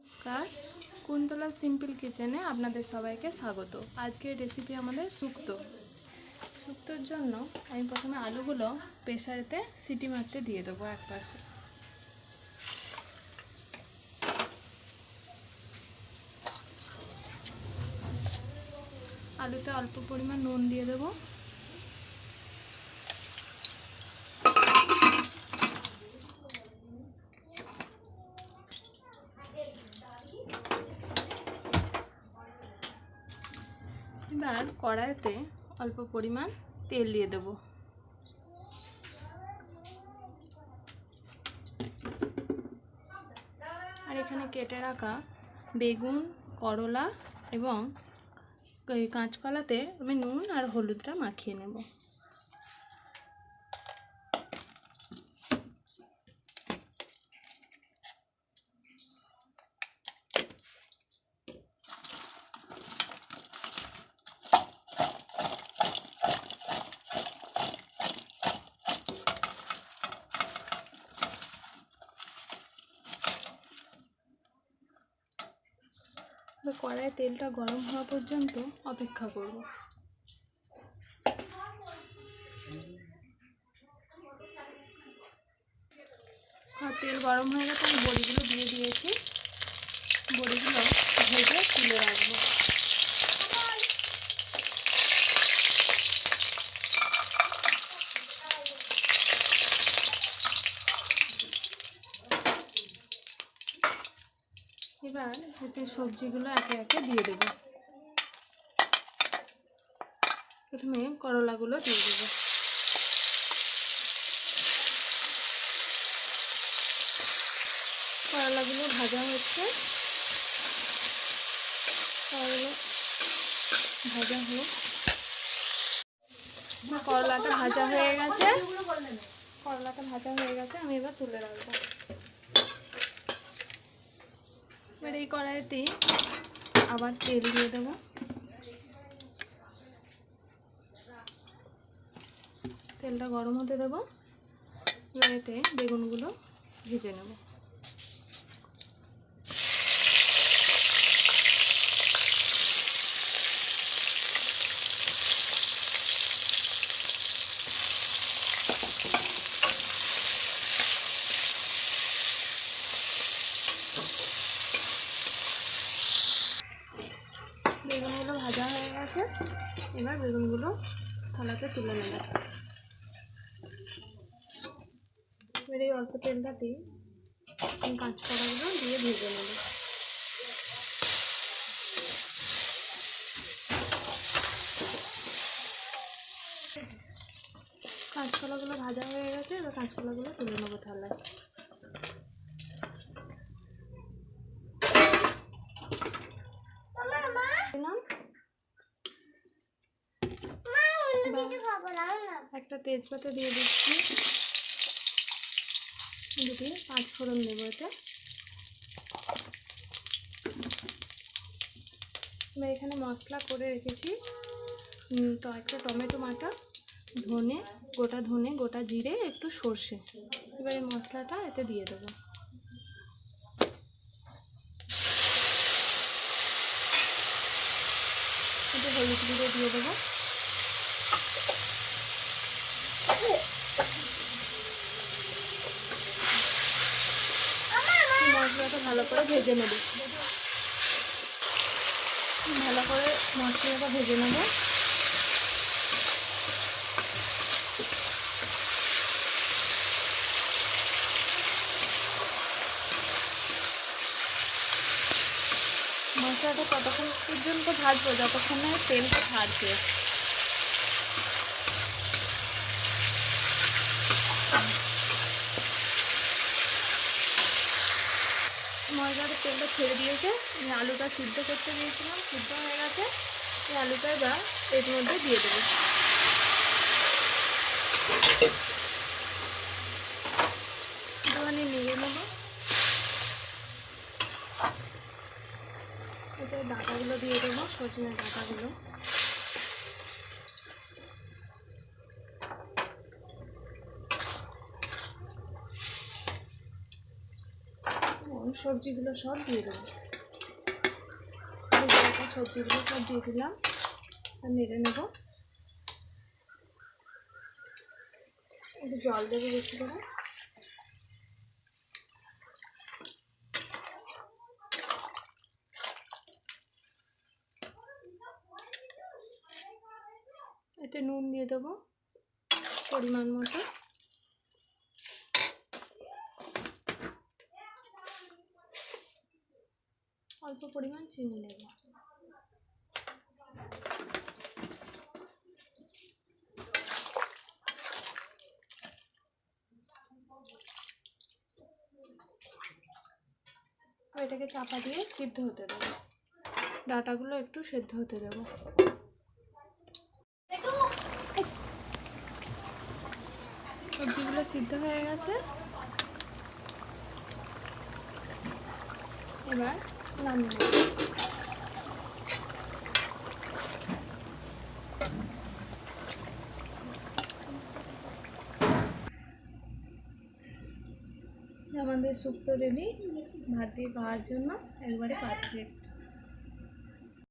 নমস্কার, কুন্তলা সিম্পল কিচেনে আপনাদের সবাইকে স্বাগত। আজকের রেসিপি আমাদের শুক্তোর জন্য আমি প্রথমে আলুগুলো প্রেসারেতে সিটি মারতে দিয়ে দেবো এক পাশে। আলুতে অল্প পরিমাণ নুন দিয়ে দেবো। এবার কড়াইতে অল্প পরিমাণ তেল দিয়ে দেব। আর এখানে কেটে রাখা বেগুন, করলা এবং কাঁচকলাতে আমি নুন আর হলুদটা মাখিয়ে নেব। কড়াইয়ে তেলটা গরম হওয়া পর্যন্ত অপেক্ষা করব। তেল গরম হয়ে গেছে, আমি বড়িগুলো দিয়ে দিয়েছি। বড়িগুলো ভেজে তুলে রাখবো। এবার এতে সবজিগুলো একে একে দিয়ে দেব। প্রথমে করলাগুলো দিয়ে দেব। করলাগুলো ভাজা হচ্ছে। করলাটা ভাজা হয়ে গেছে। আমি এবার তুলে রাখবো। এবার এই কড়াইতে আবার তেল দিয়ে দেবো। তেলটা গরম হতে দেবো। এবার এতে বেগুনগুলো ভেজে নেব। বেগুনগুলো ভাজা হয়ে গেছে। এবার বেগুনগুলো থালাতে তুলে নেব। এবার এই অল্প তেলটাতেই কাঁচকলাগুলো দিয়ে ভেজে নেব। কাঁচকলাগুলো ভাজা হয়ে গেছে। এবার কাঁচকলাগুলো তুলে নেব থালায়। একটা তেজপাতা দিয়ে দিচ্ছি। দুটি 5 ফোড়ন দেবো এতে। এবার এখানে মশলা করে রেখেছি। তো একটা টমেটো বাটা, গোটা ধনে, গোটা জিরে, একটু সর্ষে। এবার এই মশলাটা এতে দিয়ে দেবো। এতে হলুদ গুঁড়ো দিয়ে দেবো। মশলাটা ভালো করে ভেজে নেব। মশলাটা ভেজে নেব। মশলাটা ততক্ষণ পর্যন্ত ভাজবো যতক্ষণ না তেলটা ছাড়ছে। মশলাটা তেলটা ছেড়ে দিয়েছে। আমি আলুটা সিদ্ধ করতে দিয়েছিলাম, সিদ্ধ হয়ে গেছে। এই আলুটা এবার এর মধ্যে দিয়ে দেবো। একটুখানি নেড়ে নেব। এতে ডাঁটাগুলো দিয়ে দেবো, সজনের ডাঁটাগুলো। সবজিগুলো সব দিয়ে দেবো। সবজিগুলো সব দিয়ে দিলাম, নেড়ে নেব। একটু জল দেবো বেশি করে। এতে নুন দিয়ে দেবো পরিমাণ মতো। অল্প পরিমাণ চিনি নেব। এটাকে চাপা দিয়ে সিদ্ধ হতে দেবো। ডাঁটাগুলো একটু সেদ্ধ হতে দেবো। সবজিগুলো সিদ্ধ হয়ে গেছে, এবার নামিয়ে নেব। আমাদের শুক্তো রেডি। ভাত দিয়ে খাওয়ার জন্য একবারে পারফেক্ট।